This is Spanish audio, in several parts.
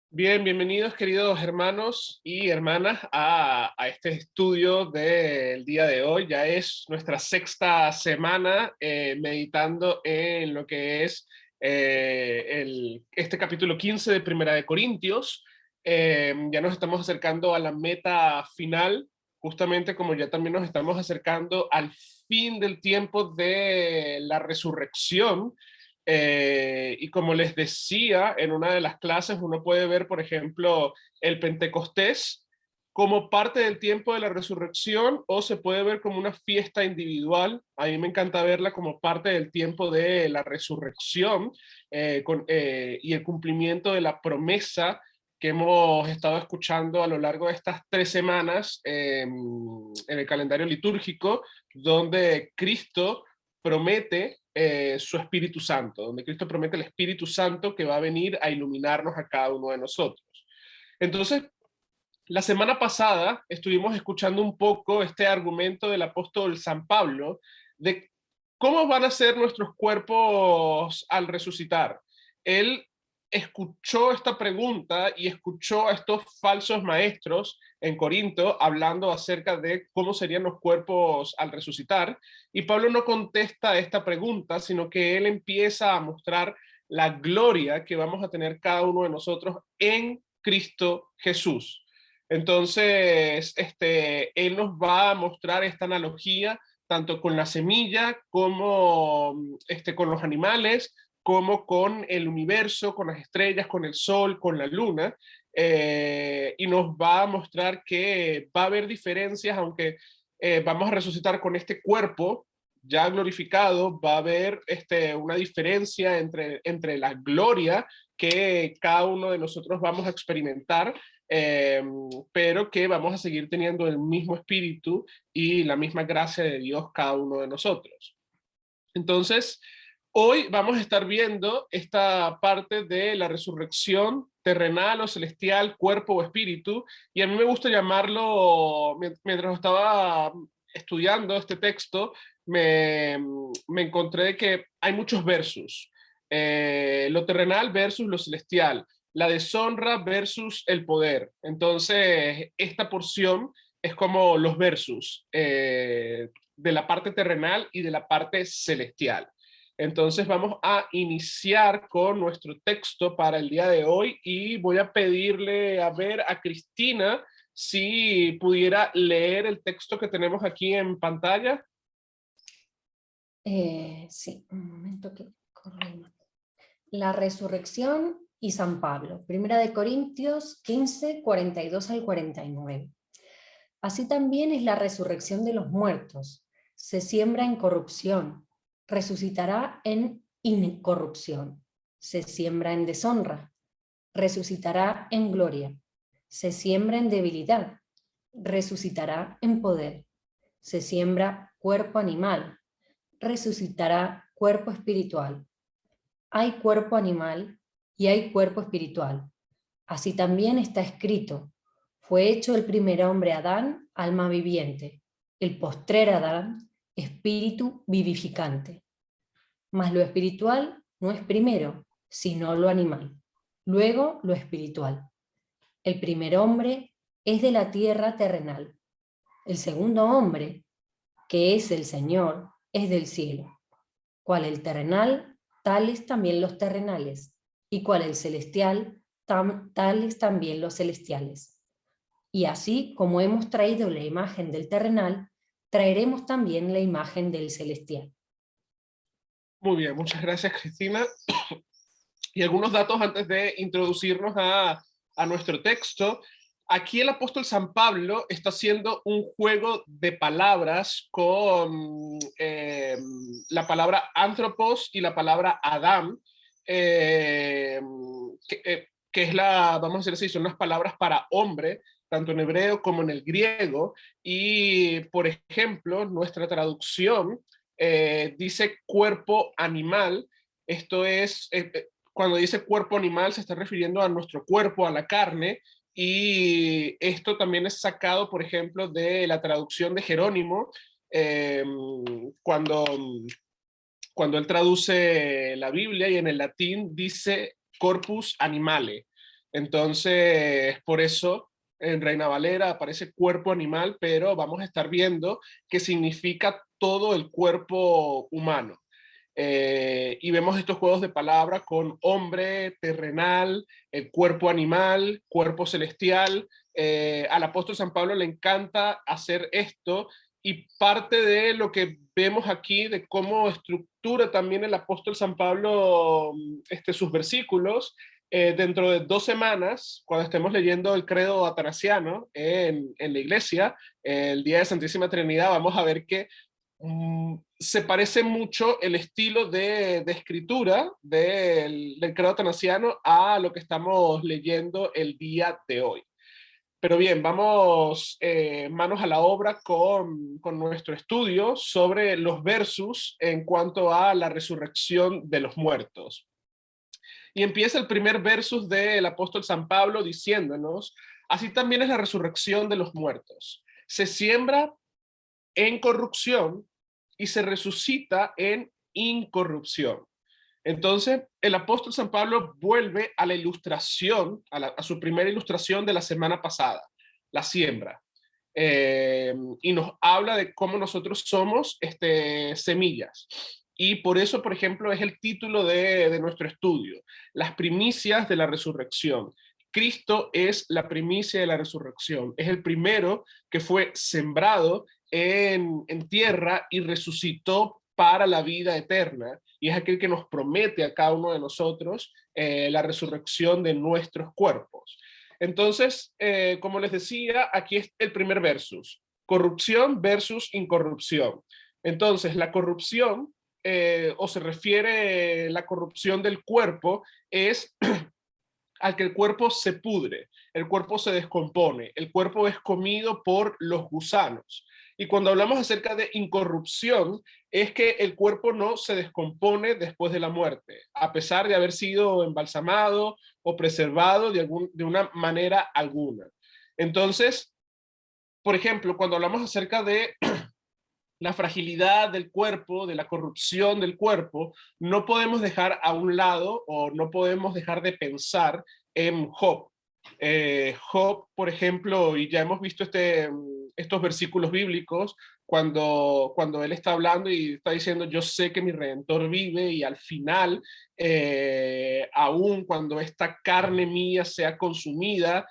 Bien, bienvenidos queridos hermanos y hermanas a este estudio del día de hoy. Ya es nuestra sexta semana meditando en lo que es este capítulo 15 de Primera de Corintios. Ya nos estamos acercando a la meta final, justamente como ya también nos estamos acercando al fin del tiempo de la resurrección. Y como les decía, en una de las clases uno puede ver, por ejemplo, el Pentecostés como parte del tiempo de la resurrección o se puede ver como una fiesta individual. A mí me encanta verla como parte del tiempo de la resurrección y el cumplimiento de la promesa que hemos estado escuchando a lo largo de estas 3 semanas en el calendario litúrgico, donde Cristo promete su Espíritu Santo, donde Cristo promete el Espíritu Santo que va a venir a iluminarnos a cada uno de nosotros. Entonces, la semana pasada estuvimos escuchando un poco este argumento del apóstol San Pablo de cómo van a ser nuestros cuerpos al resucitar. Él escuchó esta pregunta y escuchó a estos falsos maestros en Corinto hablando acerca de cómo serían los cuerpos al resucitar. Y Pablo no contesta esta pregunta, sino que él empieza a mostrar la gloria que vamos a tener cada uno de nosotros en Cristo Jesús. Entonces, él nos va a mostrar esta analogía tanto con la semilla como con los animales, como con el universo, con las estrellas, con el sol, con la luna, y nos va a mostrar que va a haber diferencias, aunque vamos a resucitar con este cuerpo ya glorificado, va a haber una diferencia entre la gloria que cada uno de nosotros vamos a experimentar, eh, pero que vamos a seguir teniendo el mismo espíritu y la misma gracia de Dios cada uno de nosotros. Entonces, hoy vamos a estar viendo esta parte de la resurrección terrenal o celestial, cuerpo o espíritu, y a mí me gusta llamarlo, mientras estaba estudiando este texto, me, me encontré que hay muchos versus. Lo terrenal versus lo celestial, la deshonra versus el poder. Entonces, esta porción es como los versus de la parte terrenal y de la parte celestial. Entonces vamos a iniciar con nuestro texto para el día de hoy y voy a pedirle a ver a Cristina si pudiera leer el texto que tenemos aquí en pantalla. Sí, un momento que corremos. La resurrección y San Pablo, Primera de Corintios 15, 42 al 49. Así también es la resurrección de los muertos. Se siembra en corrupción, resucitará en incorrupción. Se siembra en deshonra, resucitará en gloria. Se siembra en debilidad, resucitará en poder. Se siembra cuerpo animal, resucitará cuerpo espiritual. Hay cuerpo animal y hay cuerpo espiritual. Así también está escrito: fue hecho el primer hombre Adán, alma viviente, el postrer Adán, espíritu vivificante. Mas lo espiritual no es primero, sino lo animal, luego lo espiritual. El primer hombre es de la tierra terrenal, el segundo hombre, que es el Señor, es del cielo. Cual el terrenal, tales también los terrenales, y cual el celestial, tales también los celestiales. Y así como hemos traído la imagen del terrenal, traeremos también la imagen del celestial. Muy bien, muchas gracias Cristina. Y algunos datos antes de introducirnos a nuestro texto. Aquí el apóstol San Pablo está haciendo un juego de palabras con la palabra anthropos y la palabra Adam, eh, que es vamos a decir así, son unas palabras para hombre, tanto en hebreo como en el griego. Y, por ejemplo, nuestra traducción dice cuerpo animal. Esto es, cuando dice cuerpo animal se está refiriendo a nuestro cuerpo, a la carne, y esto también es sacado, por ejemplo, de la traducción de Jerónimo, cuando cuando él traduce la Biblia, y en el latín dice corpus animale. Entonces, por eso en Reina Valera aparece cuerpo animal, pero vamos a estar viendo que significa todo el cuerpo humano. Y vemos estos juegos de palabras con hombre, terrenal, el cuerpo animal, cuerpo celestial. Al apóstol San Pablo le encanta hacer esto, y parte de lo que vemos aquí de cómo estructura también el apóstol San Pablo sus versículos. Dentro de 2 semanas, cuando estemos leyendo el credo atanasiano en la iglesia, el día de Santísima Trinidad, vamos a ver que se parece mucho el estilo de escritura del credo atanasiano a lo que estamos leyendo el día de hoy. Pero bien, vamos manos a la obra con nuestro estudio sobre los versos en cuanto a la resurrección de los muertos. Y empieza el primer versus del apóstol San Pablo diciéndonos: así también es la resurrección de los muertos. Se siembra en corrupción y se resucita en incorrupción. Entonces, el apóstol San Pablo vuelve a la ilustración, a su primera ilustración de la semana pasada, la siembra. Y nos habla de cómo nosotros somos semillas. Y por eso, por ejemplo, es el título de nuestro estudio, las primicias de la resurrección. Cristo es la primicia de la resurrección, es el primero que fue sembrado en tierra y resucitó para la vida eterna, y es aquel que nos promete a cada uno de nosotros la resurrección de nuestros cuerpos. Entonces, como les decía, aquí es el primer versus, corrupción versus incorrupción. Entonces, la corrupción, o se refiere la corrupción del cuerpo, es al que el cuerpo se pudre, el cuerpo se descompone, el cuerpo es comido por los gusanos. Y cuando hablamos acerca de incorrupción, es que el cuerpo no se descompone después de la muerte, a pesar de haber sido embalsamado o preservado de una manera alguna. Entonces, por ejemplo, cuando hablamos acerca de la fragilidad del cuerpo, de la corrupción del cuerpo, no podemos dejar a un lado, o no podemos dejar de pensar en Job. Job, por ejemplo, y ya hemos visto estos versículos bíblicos, cuando él está hablando y está diciendo: yo sé que mi Redentor vive, y al final, aún cuando esta carne mía sea consumida,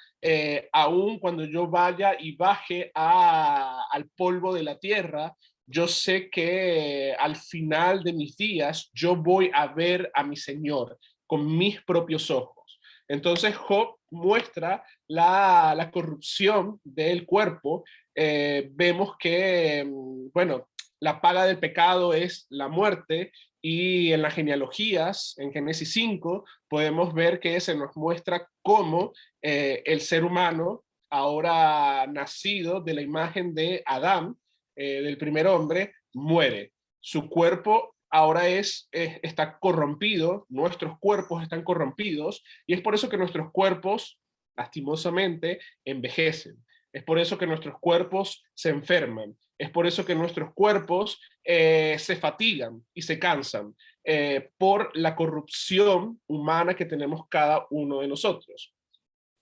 aún cuando yo vaya y baje al polvo de la tierra, yo sé que al final de mis días yo voy a ver a mi Señor con mis propios ojos. Entonces Job muestra la corrupción del cuerpo. Vemos que, bueno, la paga del pecado es la muerte, y en las genealogías, en Génesis 5, podemos ver que se nos muestra cómo el ser humano, ahora nacido de la imagen de Adán, del primer hombre, muere. Su cuerpo ahora está corrompido, nuestros cuerpos están corrompidos, y es por eso que nuestros cuerpos, lastimosamente, envejecen. Es por eso que nuestros cuerpos se enferman. Es por eso que nuestros cuerpos se fatigan y se cansan, por la corrupción humana que tenemos cada uno de nosotros.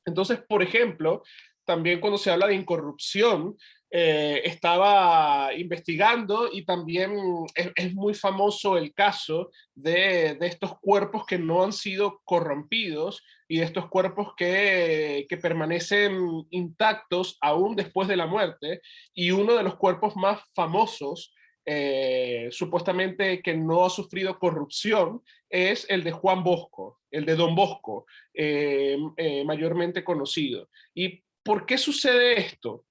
Entonces, por ejemplo, también cuando se habla de incorrupción, estaba investigando, y también es muy famoso el caso de estos cuerpos que no han sido corrompidos, y de estos cuerpos que permanecen intactos aún después de la muerte. Y uno de los cuerpos más famosos, supuestamente que no ha sufrido corrupción, es el de Juan Bosco, el de Don Bosco, mayormente conocido. ¿Y por qué sucede esto?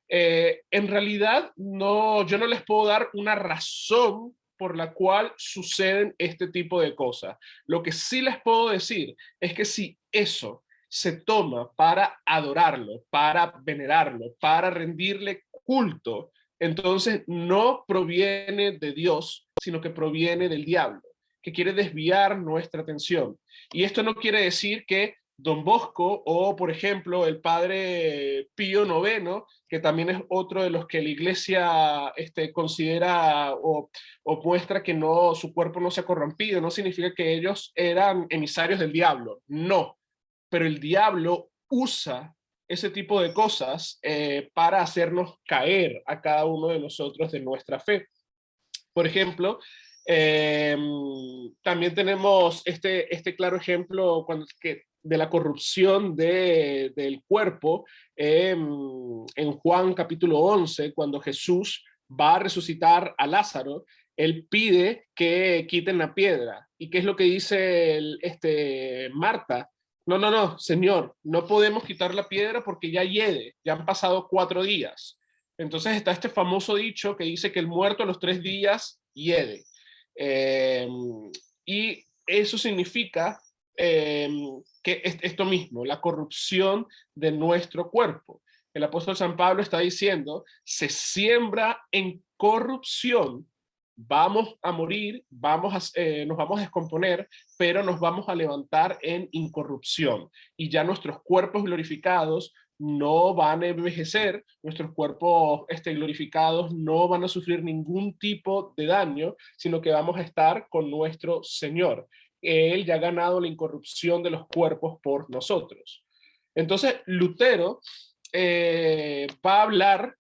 En realidad, yo no les puedo dar una razón por la cual suceden este tipo de cosas. Lo que sí les puedo decir es que si eso se toma para adorarlo, para venerarlo, para rendirle culto, entonces no proviene de Dios, sino que proviene del diablo, que quiere desviar nuestra atención. Y esto no quiere decir que Don Bosco, o por ejemplo el padre Pío IX, que también es otro de los que la iglesia considera o muestra que no, su cuerpo no se ha corrompido. No significa que ellos eran emisarios del diablo, no, pero el diablo usa ese tipo de cosas para hacernos caer a cada uno de nosotros de nuestra fe. Por ejemplo, eh, también tenemos este claro ejemplo de la corrupción del cuerpo en Juan capítulo 11, cuando Jesús va a resucitar a Lázaro. Él pide que quiten la piedra. ¿Y qué es lo que dice Marta? No, no, no, Señor, no podemos quitar la piedra porque ya hiede, ya han pasado 4 días. Entonces está este famoso dicho que dice que el muerto a los 3 días hiede. Eh, y eso significa que es esto mismo, la corrupción de nuestro cuerpo. El apóstol San Pablo está diciendo, se siembra en corrupción, vamos a morir, nos vamos a descomponer, pero nos vamos a levantar en incorrupción. Y ya nuestros cuerpos glorificados no van a envejecer, nuestros cuerpos glorificados no van a sufrir ningún tipo de daño, sino que vamos a estar con nuestro Señor. Él ya ha ganado la incorrupción de los cuerpos por nosotros. Entonces, Lutero va a hablar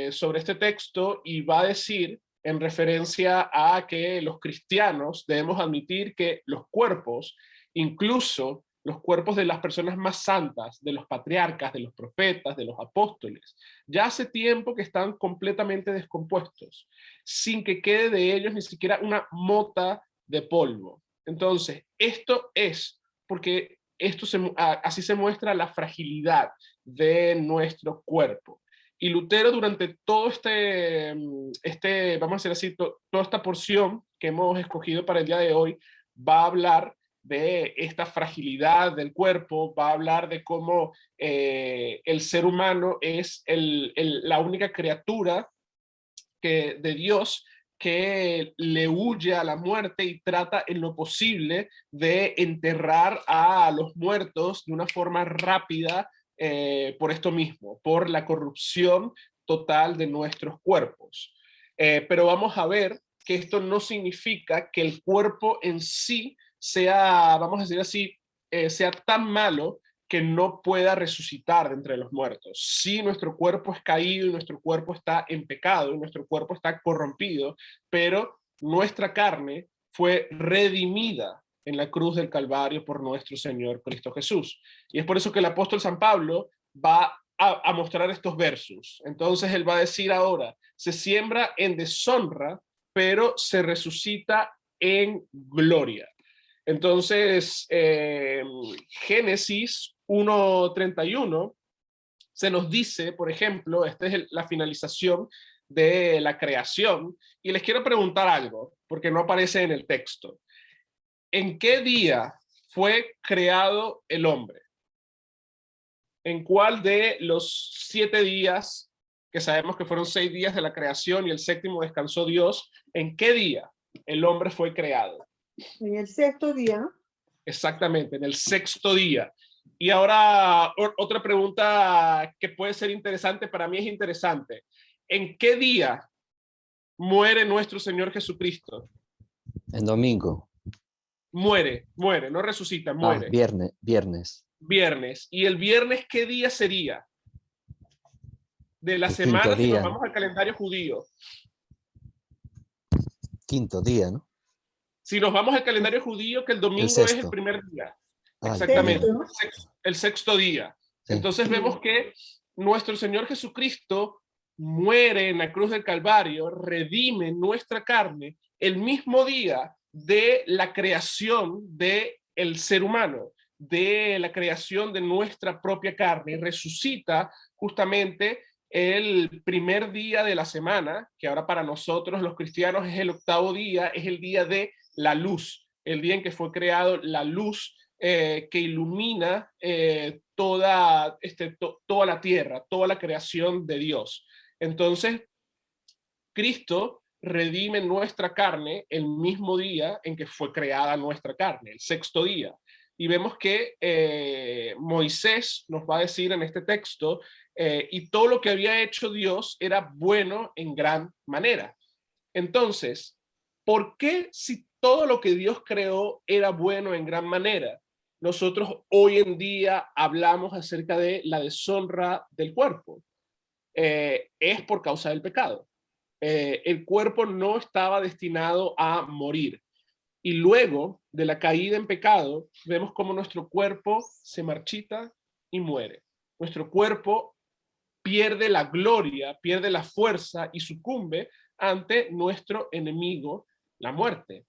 sobre este texto y va a decir, en referencia a que los cristianos debemos admitir que los cuerpos, incluso los cuerpos de las personas más santas, de los patriarcas, de los profetas, de los apóstoles, ya hace tiempo que están completamente descompuestos, sin que quede de ellos ni siquiera una mota de polvo. Entonces, esto es porque así se muestra la fragilidad de nuestro cuerpo. Y Lutero durante todo vamos a decir así, toda esta porción que hemos escogido para el día de hoy, va a hablar de esta fragilidad del cuerpo, va a hablar de cómo el ser humano es la única criatura de Dios que le huye a la muerte y trata en lo posible de enterrar a los muertos de una forma rápida por esto mismo, por la corrupción total de nuestros cuerpos. Pero vamos a ver que esto no significa que el cuerpo en sí sea, vamos a decir así, sea tan malo que no pueda resucitar de entre los muertos. Sí, nuestro cuerpo es caído y nuestro cuerpo está en pecado y nuestro cuerpo está corrompido, pero nuestra carne fue redimida en la cruz del Calvario por nuestro Señor Cristo Jesús. Y es por eso que el apóstol San Pablo va a mostrar estos versos. Entonces él va a decir ahora, se siembra en deshonra, pero se resucita en gloria. Entonces, Génesis 1:31 se nos dice, por ejemplo, esta es la finalización de la creación, y les quiero preguntar algo, porque no aparece en el texto. ¿En qué día fue creado el hombre? ¿En cuál de los 7 días, que sabemos que fueron 6 días de la creación y el séptimo descansó Dios, en qué día el hombre fue creado? En el sexto día. Exactamente, en el sexto día. Y ahora otra pregunta que puede ser interesante, para mí es interesante. ¿En qué día muere nuestro Señor Jesucristo? En domingo. Muere, no resucita, muere. Viernes. Viernes. ¿Y el viernes qué día sería? De la El semana, quinto si nos día. vamos al calendario judío. Quinto día, ¿no? Si nos vamos al calendario judío, que el domingo es el primer día. Exactamente, el sexto día. Sí. Entonces vemos que nuestro Señor Jesucristo muere en la cruz del Calvario, redime nuestra carne el mismo día de la creación del ser humano, de la creación de nuestra propia carne, y resucita justamente el primer día de la semana, que ahora para nosotros los cristianos es el octavo día, es el día de la luz, el día en que fue creado la luz que ilumina toda la tierra, toda la creación de Dios. Entonces, Cristo redime nuestra carne el mismo día en que fue creada nuestra carne, el sexto día. Y vemos que Moisés nos va a decir en este texto, y todo lo que había hecho Dios era bueno en gran manera. Entonces, ¿por qué si todo lo que Dios creó era bueno en gran manera, nosotros hoy en día hablamos acerca de la deshonra del cuerpo? Es por causa del pecado. El cuerpo no estaba destinado a morir. Y luego de la caída en pecado, vemos cómo nuestro cuerpo se marchita y muere. Nuestro cuerpo pierde la gloria, pierde la fuerza y sucumbe ante nuestro enemigo, la muerte.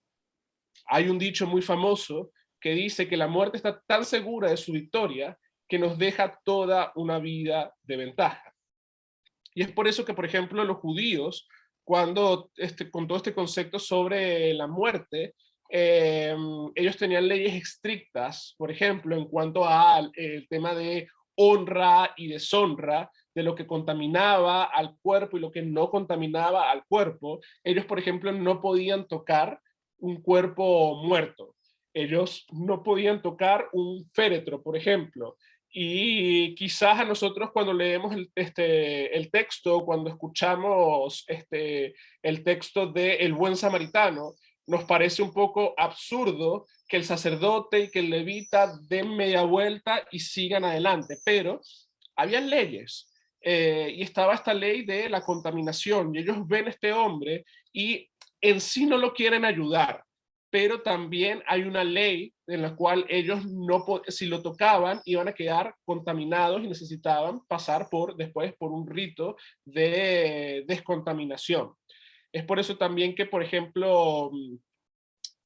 Hay un dicho muy famoso que dice que la muerte está tan segura de su victoria que nos deja toda una vida de ventaja. Y es por eso que, por ejemplo, los judíos, cuando con todo este concepto sobre la muerte, ellos tenían leyes estrictas, por ejemplo, en cuanto al tema de honra y deshonra, de lo que contaminaba al cuerpo y lo que no contaminaba al cuerpo. Ellos, por ejemplo, no podían tocar un cuerpo muerto. Ellos no podían tocar un féretro, por ejemplo. Y quizás a nosotros cuando leemos el texto, cuando escuchamos el texto de El Buen Samaritano, nos parece un poco absurdo que el sacerdote y que el levita den media vuelta y sigan adelante, pero había leyes, y estaba esta ley de la contaminación, y ellos ven a este hombre y en sí no lo quieren ayudar, pero también hay una ley en la cual ellos no, si lo tocaban, iban a quedar contaminados y necesitaban pasar después por un rito de descontaminación. Es por eso también que, por ejemplo,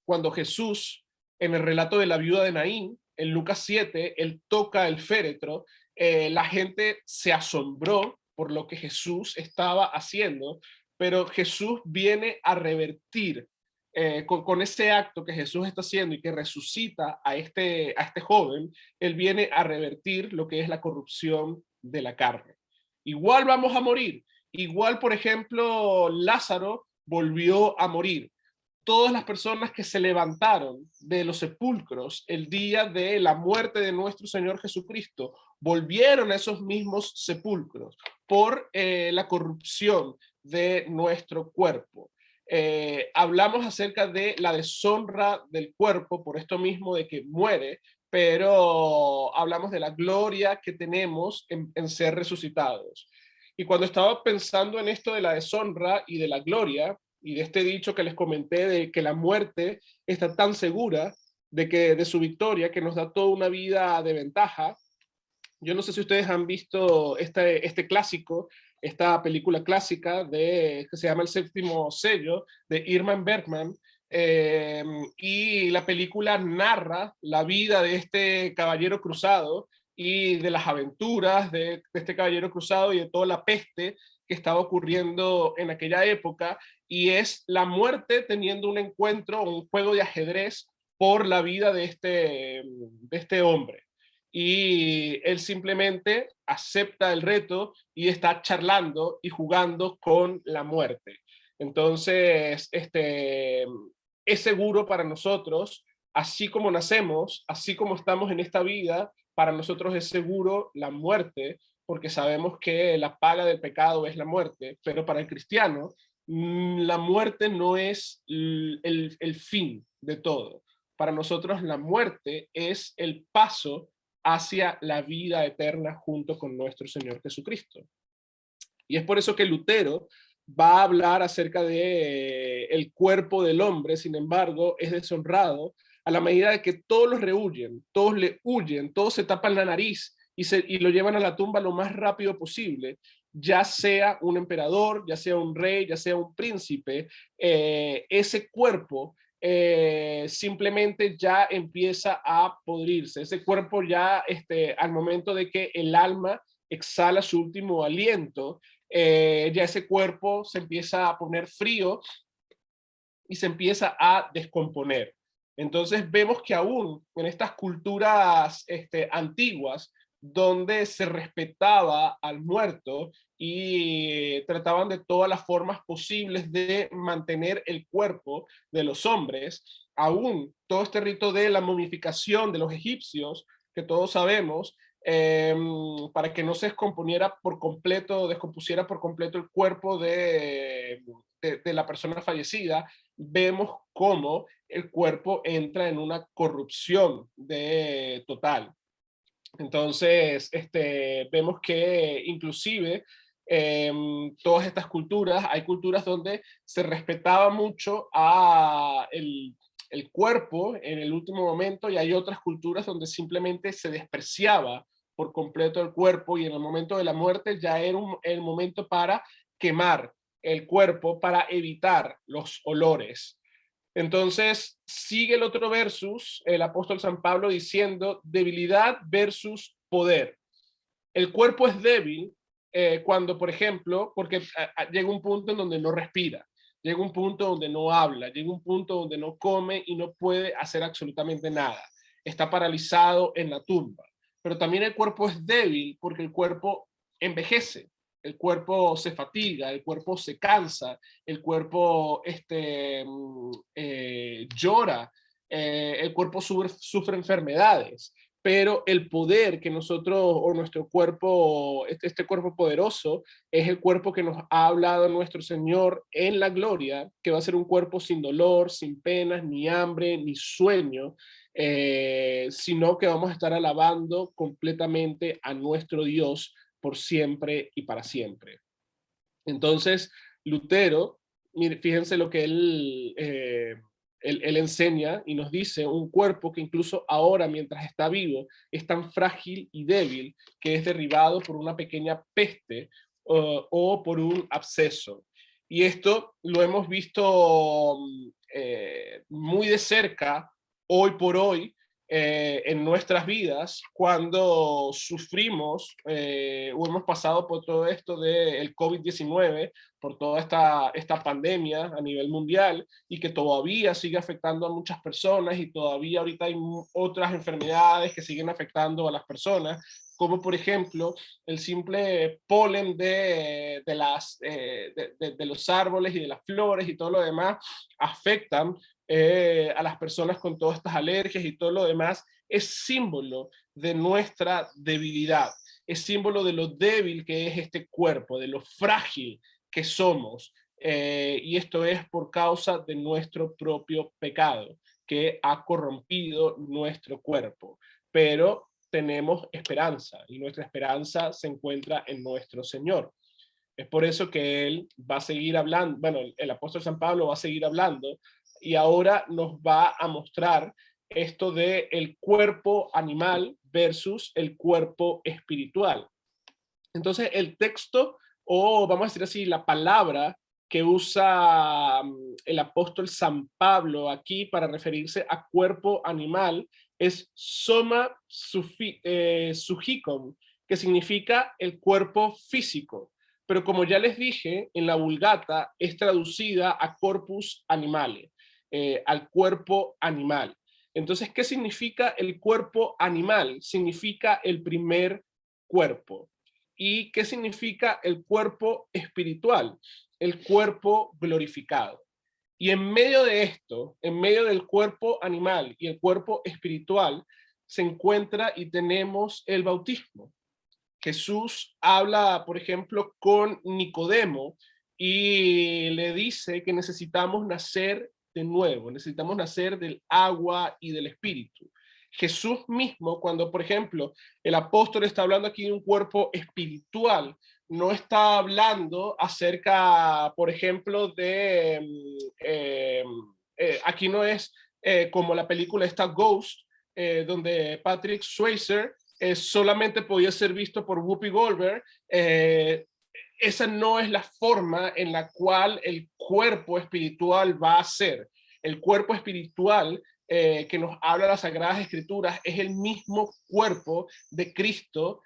cuando Jesús, en el relato de la viuda de Naín, en Lucas 7, él toca el féretro, la gente se asombró por lo que Jesús estaba haciendo, pero Jesús viene a revertir con ese acto que Jesús está haciendo y que resucita a este joven, él viene a revertir lo que es la corrupción de la carne. Igual vamos a morir, igual, por ejemplo, Lázaro volvió a morir. Todas las personas que se levantaron de los sepulcros el día de la muerte de nuestro Señor Jesucristo volvieron a esos mismos sepulcros por la corrupción de nuestro cuerpo. Hablamos acerca de la deshonra del cuerpo por esto mismo de que muere, pero hablamos de la gloria que tenemos en ser resucitados. Y cuando estaba pensando en esto de la deshonra y de la gloria, y de este dicho que les comenté de que la muerte está tan segura de su victoria que nos da toda una vida de ventaja. Yo no sé si ustedes han visto este clásico, esta película clásica que se llama El Séptimo Sello, de Irma Bergman, y la película narra la vida de este caballero cruzado y de las aventuras de este caballero cruzado y de toda la peste que estaba ocurriendo en aquella época, y es la muerte teniendo un encuentro, un juego de ajedrez por la vida de este hombre. Y él simplemente acepta el reto y está charlando y jugando con la muerte. Entonces, es seguro para nosotros, así como nacemos, así como estamos en esta vida, para nosotros es seguro la muerte, porque sabemos que la paga del pecado es la muerte, pero para el cristiano, la muerte no es el fin de todo. Para nosotros la muerte es el paso hacia la vida eterna junto con nuestro Señor Jesucristo. Y es por eso que Lutero va a hablar acerca de el cuerpo del hombre, sin embargo, es deshonrado a la medida de que todos los rehuyen, todos le huyen, todos se tapan la nariz y lo llevan a la tumba lo más rápido posible, ya sea un emperador, ya sea un rey, ya sea un príncipe, ese cuerpo simplemente ya empieza a podrirse. Ese cuerpo ya, al momento de que el alma exhala su último aliento, ya ese cuerpo se empieza a poner frío y se empieza a descomponer. Entonces vemos que aún en estas culturas antiguas, donde se respetaba al muerto y trataban de todas las formas posibles de mantener el cuerpo de los hombres. Aún todo este rito de la momificación de los egipcios, que todos sabemos, para que no se descompusiera por completo el cuerpo de la persona fallecida, vemos cómo el cuerpo entra en una corrupción total. Entonces, vemos que inclusive todas estas culturas, hay culturas donde se respetaba mucho el cuerpo en el último momento, y hay otras culturas donde simplemente se despreciaba por completo el cuerpo, y en el momento de la muerte ya era el momento para quemar el cuerpo para evitar los olores. Entonces sigue el otro versus, el apóstol San Pablo diciendo debilidad versus poder. El cuerpo es débil cuando, por ejemplo, porque llega un punto en donde no respira, llega un punto donde no habla, llega un punto donde no come y no puede hacer absolutamente nada. Está paralizado en la tumba. Pero también el cuerpo es débil porque el cuerpo envejece, el cuerpo se fatiga, el cuerpo se cansa, el cuerpo llora, el cuerpo sufre enfermedades. Pero el poder que nosotros, o nuestro cuerpo, este cuerpo poderoso, es el cuerpo que nos ha hablado nuestro Señor en la gloria, que va a ser un cuerpo sin dolor, sin penas, ni hambre, ni sueño, sino que vamos a estar alabando completamente a nuestro Dios por siempre y para siempre. Entonces, Lutero, fíjense lo que él enseña y nos dice: un cuerpo que incluso ahora, mientras está vivo, es tan frágil y débil que es derribado por una pequeña peste o por un absceso. Y esto lo hemos visto muy de cerca hoy por hoy en nuestras vidas, cuando sufrimos o hemos pasado por todo esto del COVID-19, por toda esta pandemia a nivel mundial, y que todavía sigue afectando a muchas personas, y todavía ahorita hay otras enfermedades que siguen afectando a las personas, como por ejemplo el simple polen de los árboles y de las flores y todo lo demás, afectan a las personas con todas estas alergias y todo lo demás. Es símbolo de nuestra debilidad, es símbolo de lo débil que es este cuerpo, de lo frágil que somos, y esto es por causa de nuestro propio pecado que ha corrompido nuestro cuerpo. Pero tenemos esperanza, y nuestra esperanza se encuentra en nuestro Señor. Es por eso que él va a seguir hablando, bueno, el apóstol San Pablo va a seguir hablando, y ahora nos va a mostrar esto de el cuerpo animal versus el cuerpo espiritual. Entonces el texto, o vamos a decir así, la palabra que usa el apóstol San Pablo aquí para referirse a cuerpo animal es soma sugicum, que significa el cuerpo físico. Pero como ya les dije, en la Vulgata es traducida a corpus animale, al cuerpo animal. Entonces, ¿qué significa el cuerpo animal? Significa el primer cuerpo. ¿Y qué significa el cuerpo espiritual? El cuerpo glorificado. Y en medio de esto, en medio del cuerpo animal y el cuerpo espiritual, se encuentra y tenemos el bautismo. Jesús habla, por ejemplo, con Nicodemo y le dice que necesitamos nacer de nuevo, necesitamos nacer del agua y del espíritu. Jesús mismo, cuando, por ejemplo, el apóstol está hablando aquí de un cuerpo espiritual, no está hablando acerca, por ejemplo, aquí no es como la película esta Ghost, donde Patrick Swayze solamente podía ser visto por Whoopi Goldberg. Esa no es la forma en la cual el cuerpo espiritual va a ser. El cuerpo espiritual que nos habla las Sagradas Escrituras es el mismo cuerpo de Cristo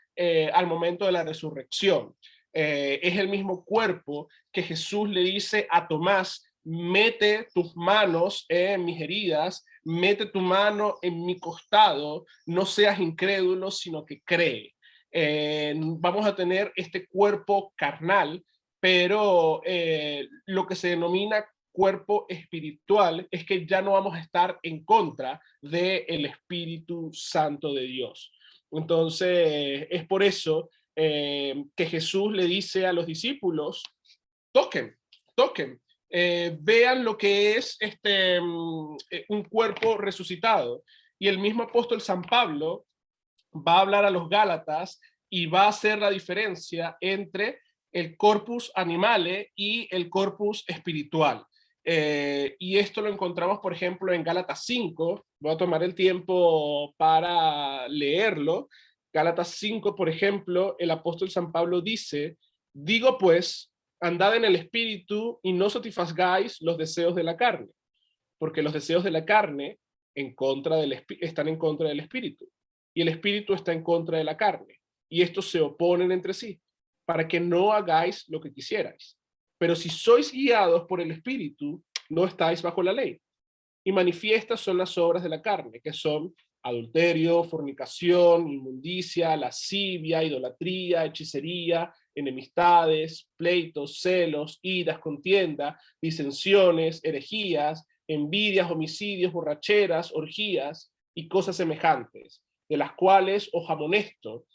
al momento de la resurrección. Es el mismo cuerpo que Jesús le dice a Tomás: mete tus manos en mis heridas, mete tu mano en mi costado, no seas incrédulo, sino que cree. vamos a tener este cuerpo carnal, pero lo que se denomina cuerpo espiritual es que ya no vamos a estar en contra del Espíritu Santo de Dios. Entonces, es por eso que Jesús le dice a los discípulos, toquen, toquen, vean lo que es un cuerpo resucitado. Y el mismo apóstol San Pablo va a hablar a los Gálatas y va a hacer la diferencia entre el corpus animale y el corpus espiritual. Y esto lo encontramos, por ejemplo, en Gálatas 5. Voy a tomar el tiempo para leerlo. Gálatas 5, por ejemplo, el apóstol San Pablo dice, digo pues, andad en el espíritu y no satisfagáis los deseos de la carne, porque los deseos de la carne están en contra del espíritu, y el espíritu está en contra de la carne, y estos se oponen entre sí, para que no hagáis lo que quisierais. Pero si sois guiados por el espíritu, no estáis bajo la ley. Y manifiestas son las obras de la carne, que son adulterio, fornicación, inmundicia, lascivia, idolatría, hechicería, enemistades, pleitos, celos, iras, contienda, disensiones, herejías, envidias, homicidios, borracheras, orgías y cosas semejantes, de las cuales os amonesto,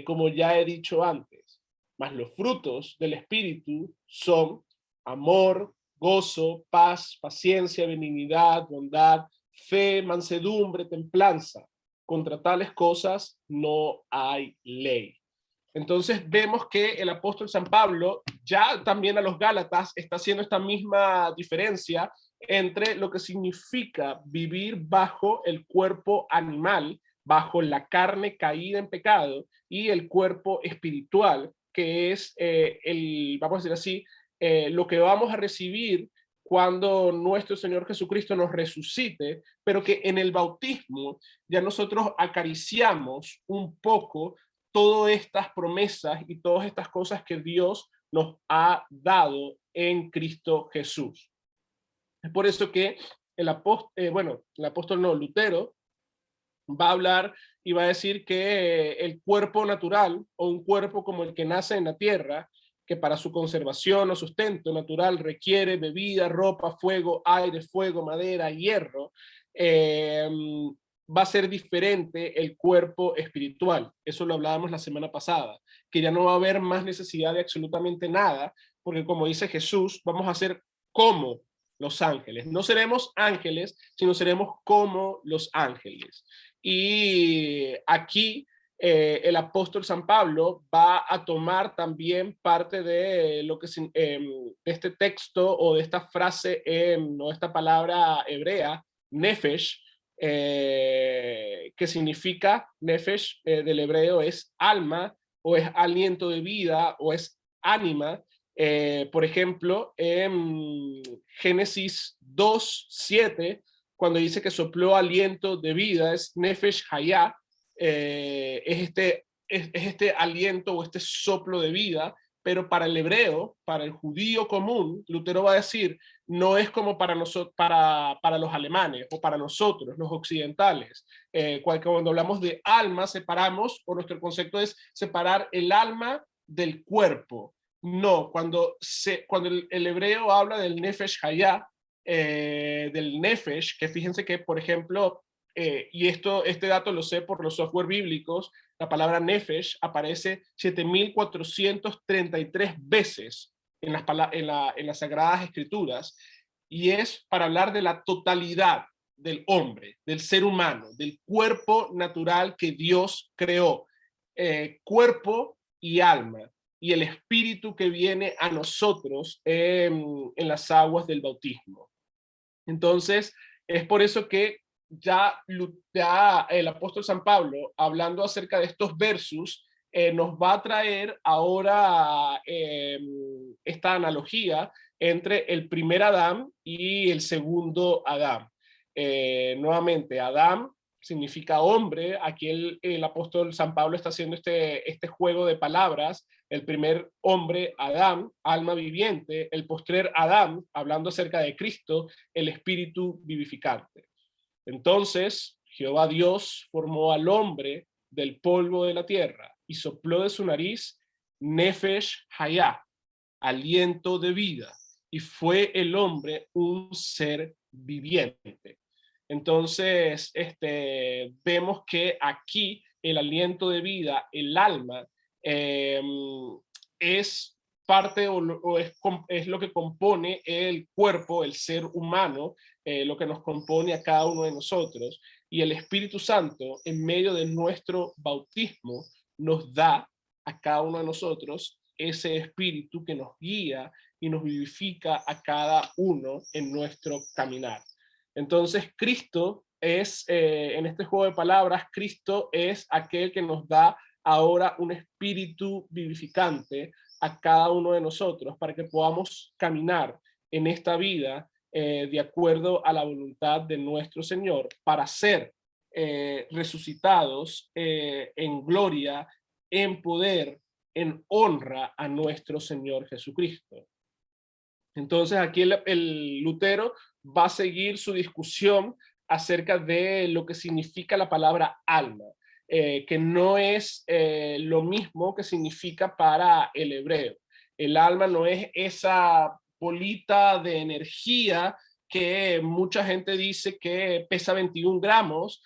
como ya he dicho antes. Mas los frutos del Espíritu son amor, gozo, paz, paciencia, benignidad, bondad, fe, mansedumbre, templanza. Contra tales cosas no hay ley. Entonces vemos que el apóstol San Pablo ya también a los Gálatas está haciendo esta misma diferencia entre lo que significa vivir bajo el cuerpo animal, bajo la carne caída en pecado, y el cuerpo espiritual, que es vamos a decir así, lo que vamos a recibir cuando nuestro Señor Jesucristo nos resucite, pero que en el bautismo ya nosotros acariciamos un poco todas estas promesas y todas estas cosas que Dios nos ha dado en Cristo Jesús. Es por eso que el apóstol Lutero va a hablar y va a decir que el cuerpo natural, o un cuerpo como el que nace en la tierra, que para su conservación o sustento natural requiere bebida, ropa, fuego, aire, fuego, madera, hierro, va a ser diferente el cuerpo espiritual. Eso lo hablábamos la semana pasada, que ya no va a haber más necesidad de absolutamente nada, porque como dice Jesús, vamos a ser como los ángeles. No seremos ángeles, sino seremos como los ángeles. Y aquí el apóstol San Pablo va a tomar también parte de lo que de este texto o de esta frase o esta palabra hebrea, nefesh, que significa, nefesh del hebreo es alma, o es aliento de vida, o es ánima. Por ejemplo, en Génesis 2:7, cuando dice que sopló aliento de vida, es nefesh hayá, es este aliento o este soplo de vida, pero para el hebreo, para el judío común, Lutero va a decir, no es como para los alemanes o para nosotros, los occidentales. Cuando hablamos de alma, separamos, o nuestro concepto es separar el alma del cuerpo. No, cuando el hebreo habla del nefesh hayá, del nefesh, que fíjense que, por ejemplo, y este dato lo sé por los software bíblicos, la palabra nefesh aparece 7.433 veces en las Sagradas Escrituras, y es para hablar de la totalidad del hombre, del ser humano, del cuerpo natural que Dios creó, cuerpo y alma, y el espíritu que viene a nosotros en las aguas del bautismo. Entonces, es por eso que ya el apóstol San Pablo, hablando acerca de estos versos, nos va a traer ahora esta analogía entre el primer Adán y el segundo Adán. Nuevamente, Adán significa hombre. Aquí el apóstol San Pablo está haciendo este juego de palabras. El primer hombre, Adán, alma viviente; el postrer Adán, hablando acerca de Cristo, el espíritu vivificante. Entonces, Jehová Dios formó al hombre del polvo de la tierra y sopló de su nariz Nefesh Hayá, aliento de vida, y fue el hombre un ser viviente. Entonces, vemos que aquí el aliento de vida, el alma, es parte o es lo que compone el cuerpo, el ser humano, lo que nos compone a cada uno de nosotros. Y el Espíritu Santo, en medio de nuestro bautismo, nos da a cada uno de nosotros ese espíritu que nos guía y nos vivifica a cada uno en nuestro caminar. Entonces, Cristo es, en este juego de palabras, Cristo es aquel que nos da ahora un espíritu vivificante a cada uno de nosotros para que podamos caminar en esta vida de acuerdo a la voluntad de nuestro Señor, para ser resucitados en gloria, en poder, en honra a nuestro Señor Jesucristo. Entonces aquí el Lutero va a seguir su discusión acerca de lo que significa la palabra alma, que no es lo mismo que significa para el hebreo. El alma no es esa bolita de energía que mucha gente dice que pesa 21 gramos,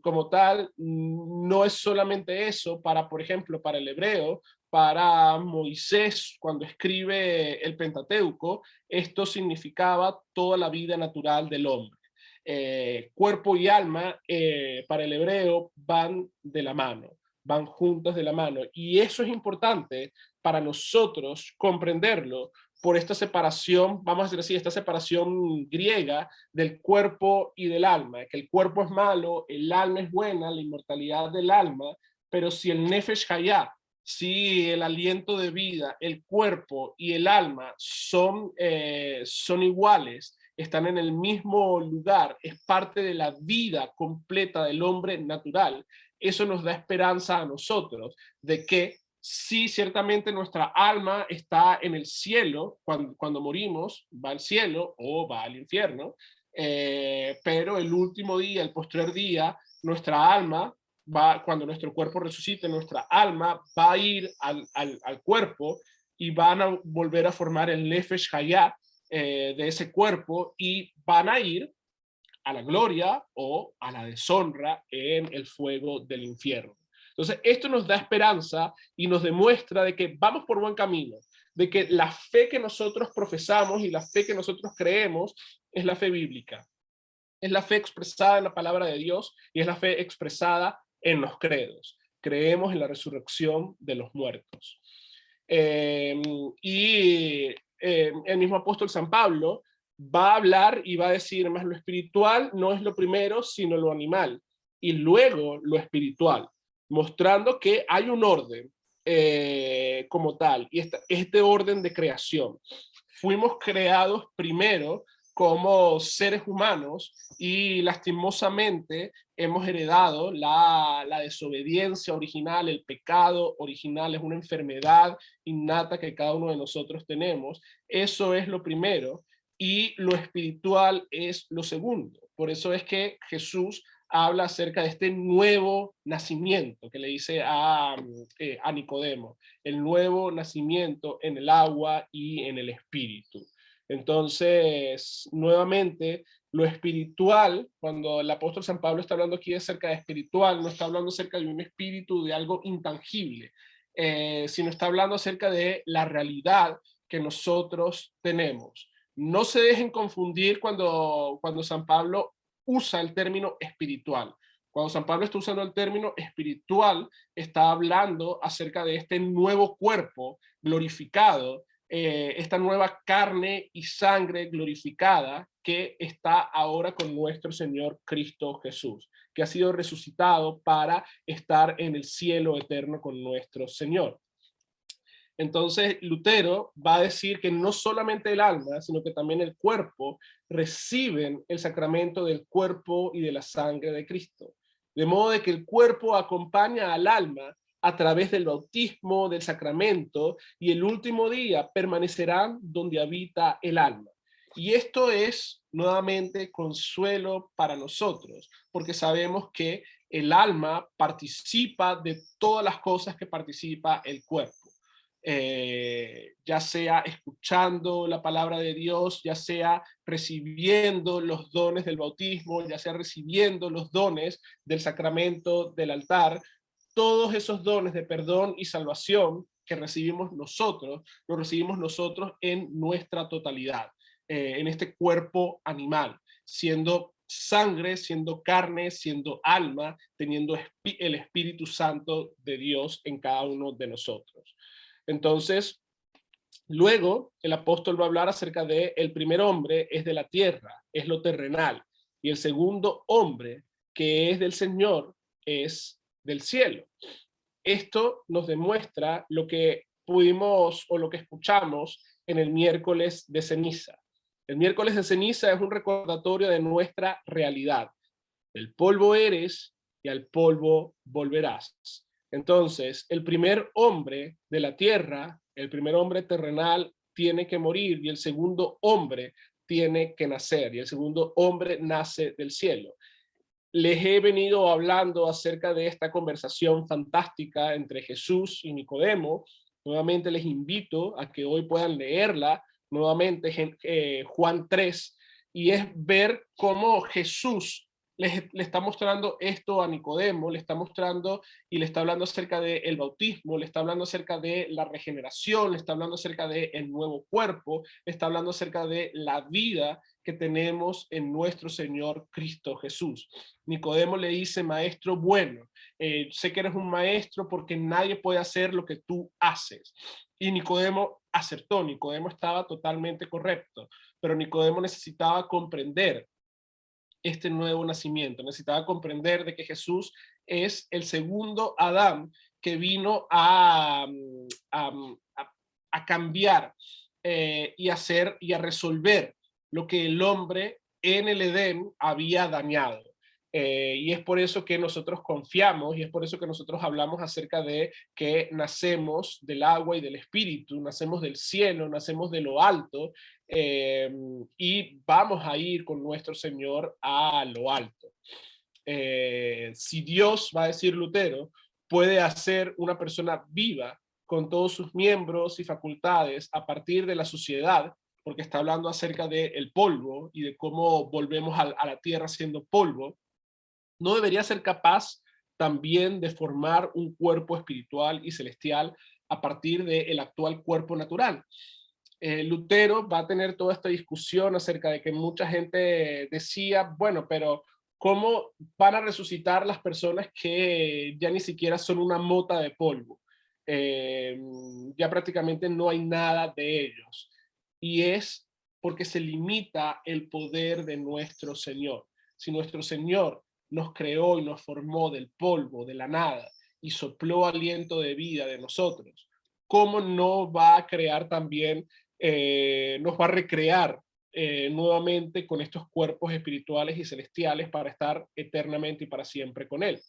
como tal. No es solamente eso para, por ejemplo, para el hebreo. Para Moisés, cuando escribe el Pentateuco, esto significaba toda la vida natural del hombre. Cuerpo y alma, para el hebreo, van de la mano, van juntas de la mano. Y eso es importante para nosotros comprenderlo por esta separación, vamos a decir así, esta separación griega del cuerpo y del alma, que el cuerpo es malo, el alma es buena, la inmortalidad del alma, pero si el Nefesh Hayá, si el aliento de vida, el cuerpo y el alma son iguales, están en el mismo lugar, es parte de la vida completa del hombre natural, eso nos da esperanza a nosotros de que sí, ciertamente nuestra alma está en el cielo, cuando morimos, va al cielo o va al infierno, pero el último día, el posterior día, nuestra alma cuando nuestro cuerpo resucite, nuestra alma va a ir al cuerpo y van a volver a formar el Nefesh Hayá de ese cuerpo y van a ir a la gloria o a la deshonra en el fuego del infierno. Entonces, esto nos da esperanza y nos demuestra de que vamos por buen camino, de que la fe que nosotros profesamos y la fe que nosotros creemos es la fe bíblica. Es la fe expresada en la palabra de Dios y es la fe expresada en los credos. Creemos en la resurrección de los muertos. El mismo apóstol San Pablo va a hablar y va a decir, más lo espiritual no es lo primero, sino lo animal, y luego lo espiritual, mostrando que hay un orden como tal, y este orden de creación. Fuimos creados primero como seres humanos y lastimosamente hemos heredado la desobediencia original, el pecado original, es una enfermedad innata que cada uno de nosotros tenemos. Eso es lo primero y lo espiritual es lo segundo. Por eso es que Jesús habla acerca de este nuevo nacimiento que le dice a Nicodemo, el nuevo nacimiento en el agua y en el espíritu. Entonces, nuevamente, lo espiritual, cuando el apóstol San Pablo está hablando aquí acerca de espiritual, no está hablando acerca de un espíritu, de algo intangible, sino está hablando acerca de la realidad que nosotros tenemos. No se dejen confundir cuando San Pablo usa el término espiritual. Cuando San Pablo está usando el término espiritual, está hablando acerca de este nuevo cuerpo glorificado, esta nueva carne y sangre glorificada que está ahora con nuestro Señor Cristo Jesús, que ha sido resucitado para estar en el cielo eterno con nuestro Señor. Entonces Lutero va a decir que no solamente el alma, sino que también el cuerpo reciben el sacramento del cuerpo y de la sangre de Cristo. De modo de que el cuerpo acompaña al alma a través del bautismo, del sacramento, y el último día permanecerán donde habita el alma. Y esto es nuevamente consuelo para nosotros, porque sabemos que el alma participa de todas las cosas que participa el cuerpo. Ya sea escuchando la palabra de Dios, ya sea recibiendo los dones del bautismo, ya sea recibiendo los dones del sacramento del altar, todos esos dones de perdón y salvación que recibimos nosotros, los recibimos nosotros en nuestra totalidad, en este cuerpo animal, siendo sangre, siendo carne, siendo alma, teniendo el Espíritu Santo de Dios en cada uno de nosotros. Entonces, luego el apóstol va a hablar acerca de el primer hombre es de la tierra, es lo terrenal, y el segundo hombre que es del Señor es del cielo. Esto nos demuestra lo que pudimos o lo que escuchamos en el miércoles de ceniza. El miércoles de ceniza es un recordatorio de nuestra realidad. El polvo eres y al polvo volverás. Entonces, el primer hombre de la tierra, el primer hombre terrenal, tiene que morir y el segundo hombre tiene que nacer y el segundo hombre nace del cielo. Les he venido hablando acerca de esta conversación fantástica entre Jesús y Nicodemo. Nuevamente les invito a que hoy puedan leerla, nuevamente Juan 3, y es ver cómo Jesús le está mostrando esto a Nicodemo, le está mostrando y le está hablando acerca del bautismo, le está hablando acerca de la regeneración, le está hablando acerca del nuevo cuerpo, le está hablando acerca de la vida que tenemos en nuestro Señor Cristo Jesús. Nicodemo le dice, maestro bueno, sé que eres un maestro porque nadie puede hacer lo que tú haces. Y Nicodemo acertó, Nicodemo estaba totalmente correcto, pero Nicodemo necesitaba comprender este nuevo nacimiento, necesitaba comprender de que Jesús es el segundo Adán que vino a cambiar y hacer y a resolver lo que el hombre en el Edén había dañado. Y es por eso que nosotros confiamos y es por eso que nosotros hablamos acerca de que nacemos del agua y del espíritu, nacemos del cielo, nacemos de lo alto, y vamos a ir con nuestro Señor a lo alto. Si Dios, va a decir Lutero, puede hacer una persona viva con todos sus miembros y facultades a partir de la suciedad, porque está hablando acerca del polvo y de cómo volvemos a la tierra siendo polvo, no debería ser capaz también de formar un cuerpo espiritual y celestial a partir del actual cuerpo natural. Lutero va a tener toda esta discusión acerca de que mucha gente decía, bueno, pero ¿cómo van a resucitar las personas que ya ni siquiera son una mota de polvo? Ya prácticamente no hay nada de ellos. Y es porque se limita el poder de nuestro Señor. Si nuestro Señor nos creó y nos formó del polvo, de la nada, y sopló aliento de vida de nosotros, ¿cómo no va a crear también, nos va a recrear nuevamente con estos cuerpos espirituales y celestiales para estar eternamente y para siempre con Él?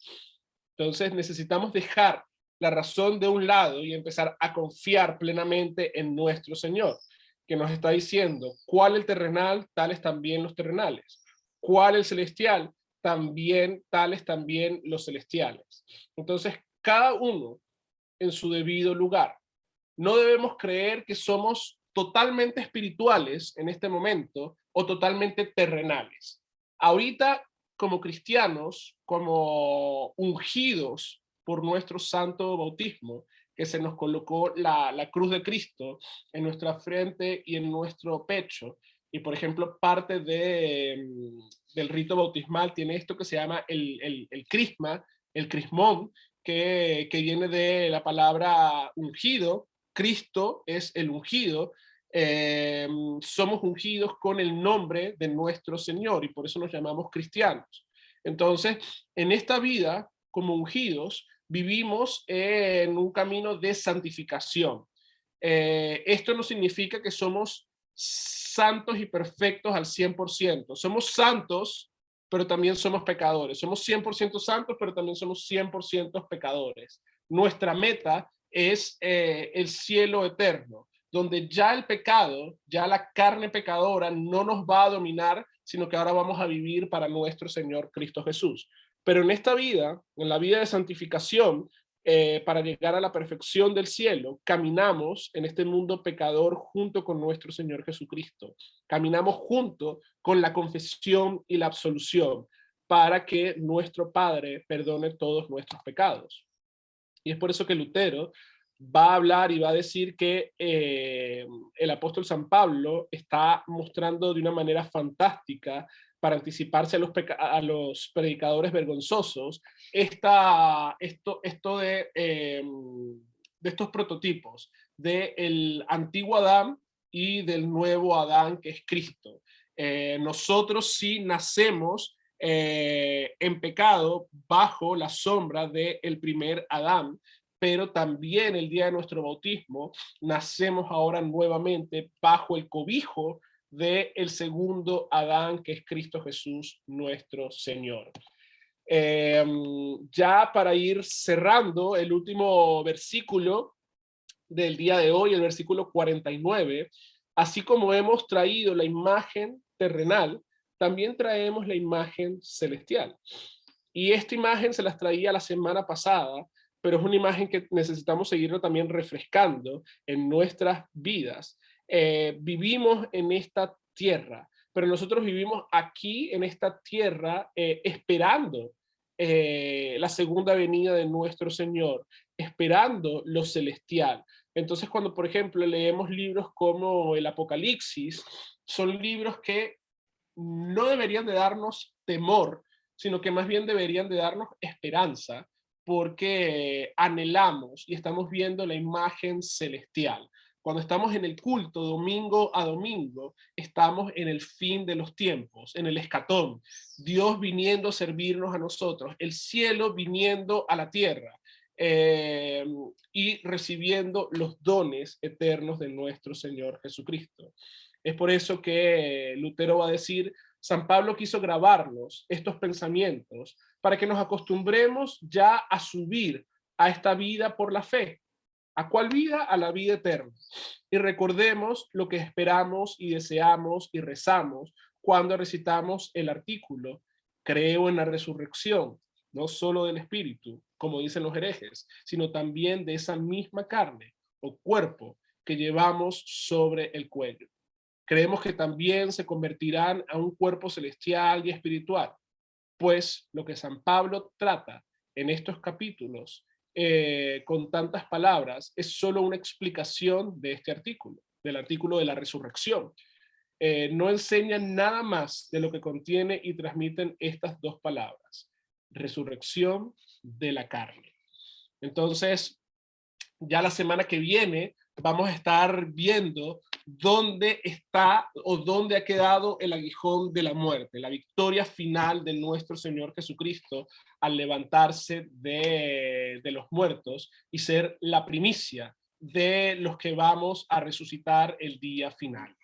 Entonces necesitamos dejar la razón de un lado y empezar a confiar plenamente en nuestro Señor, que nos está diciendo cuál el terrenal, tales también los terrenales, cuál el celestial, también tales también los celestiales. Entonces, cada uno en su debido lugar. No debemos creer que somos totalmente espirituales en este momento o totalmente terrenales. Ahorita, como cristianos, como ungidos por nuestro santo bautismo, que se nos colocó la cruz de Cristo en nuestra frente y en nuestro pecho, y por ejemplo, parte del rito bautismal tiene esto que se llama el crisma, el crismón, que viene de la palabra ungido. Cristo es el ungido. Somos ungidos con el nombre de nuestro Señor y por eso nos llamamos cristianos. Entonces, en esta vida, como ungidos, vivimos en un camino de santificación. Esto no significa que somos santos y perfectos al 100%. Somos santos, pero también somos pecadores. Somos 100% santos, pero también somos 100% pecadores. Nuestra meta es el cielo eterno, donde ya el pecado, ya la carne pecadora no nos va a dominar, sino que ahora vamos a vivir para nuestro Señor Cristo Jesús. Pero en esta vida, en la vida de santificación, para llegar a la perfección del cielo, caminamos en este mundo pecador junto con nuestro Señor Jesucristo. Caminamos junto con la confesión y la absolución para que nuestro Padre perdone todos nuestros pecados. Y es por eso que Lutero va a hablar y va a decir que el apóstol San Pablo está mostrando de una manera fantástica, para anticiparse a los predicadores vergonzosos, esto de estos prototipos, del antiguo Adán y del nuevo Adán, que es Cristo. Nosotros sí nacemos en pecado bajo la sombra del primer Adán, pero también el día de nuestro bautismo nacemos ahora nuevamente bajo el cobijo del segundo Adán, que es Cristo Jesús nuestro Señor. Ya para ir cerrando, el último versículo del día de hoy, el versículo 49, así como hemos traído la imagen terrenal, también traemos la imagen celestial. Y esta imagen se las traía la semana pasada, pero es una imagen que necesitamos seguirlo también refrescando en nuestras vidas. Vivimos en esta tierra, pero nosotros vivimos aquí en esta tierra esperando la segunda venida de nuestro Señor, esperando lo celestial. Entonces, cuando, por ejemplo, leemos libros como el Apocalipsis, son libros que no deberían de darnos temor, sino que más bien deberían de darnos esperanza, porque anhelamos y estamos viendo la imagen celestial. Cuando estamos en el culto domingo a domingo, estamos en el fin de los tiempos, en el escatón, Dios viniendo a servirnos a nosotros, el cielo viniendo a la tierra, y recibiendo los dones eternos de nuestro Señor Jesucristo. Es por eso que Lutero va a decir, San Pablo quiso grabarnos estos pensamientos para que nos acostumbremos ya a subir a esta vida por la fe. ¿A cuál vida? A la vida eterna. Y recordemos lo que esperamos y deseamos y rezamos cuando recitamos el artículo, creo en la resurrección, no solo del espíritu, como dicen los herejes, sino también de esa misma carne o cuerpo que llevamos sobre el cuello. Creemos que también se convertirán a un cuerpo celestial y espiritual, pues lo que San Pablo trata en estos capítulos con tantas palabras es solo una explicación de este artículo, del artículo de la resurrección. No enseñan nada más de lo que contiene y transmiten estas dos palabras, resurrección de la carne. Entonces, ya la semana que viene vamos a estar viendo dónde está o dónde ha quedado el aguijón de la muerte, la victoria final de nuestro Señor Jesucristo al levantarse de los muertos y ser la primicia de los que vamos a resucitar el día final.